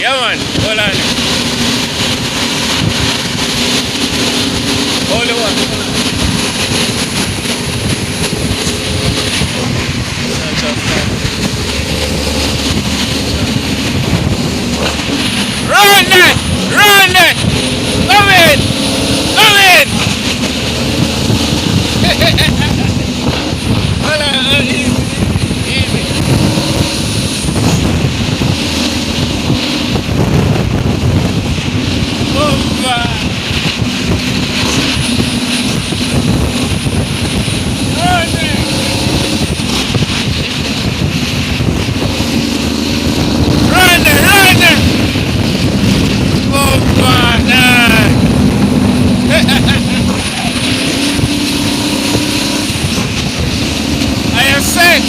Yeah, man. Hold on. Hold on. Run it! Run it! Come in! Come in! Hold on. Easy. Easy. Oh, God. Run it! Run it! Run it! Oh, God. I am sick.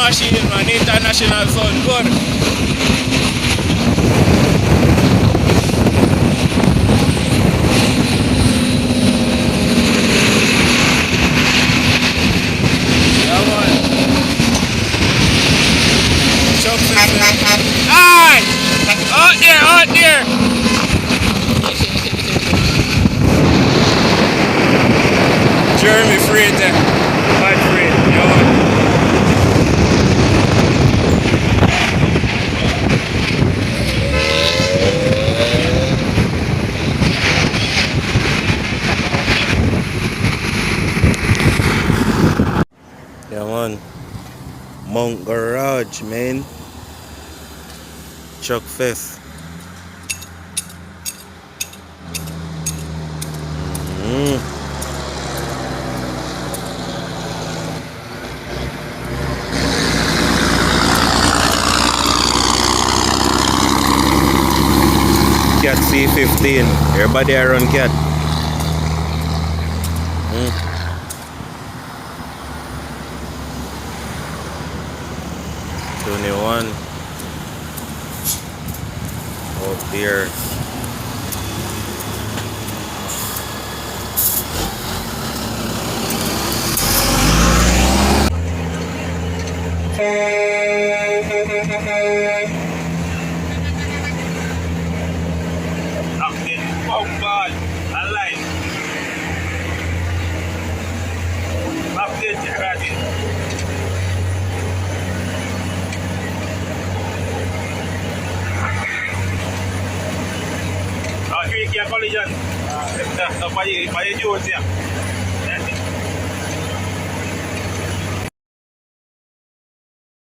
Machine, man. International sound good. Yeah, man. Chuck Aye! Out there, out there! Jeremy Fraser. My friend, yo. Yeah, man. Mount Garage, man. Chuck Fest. Cat C15. Everybody around Cat. 21 out there. Oh God, I like update already. Here you collision. Paya juice ya.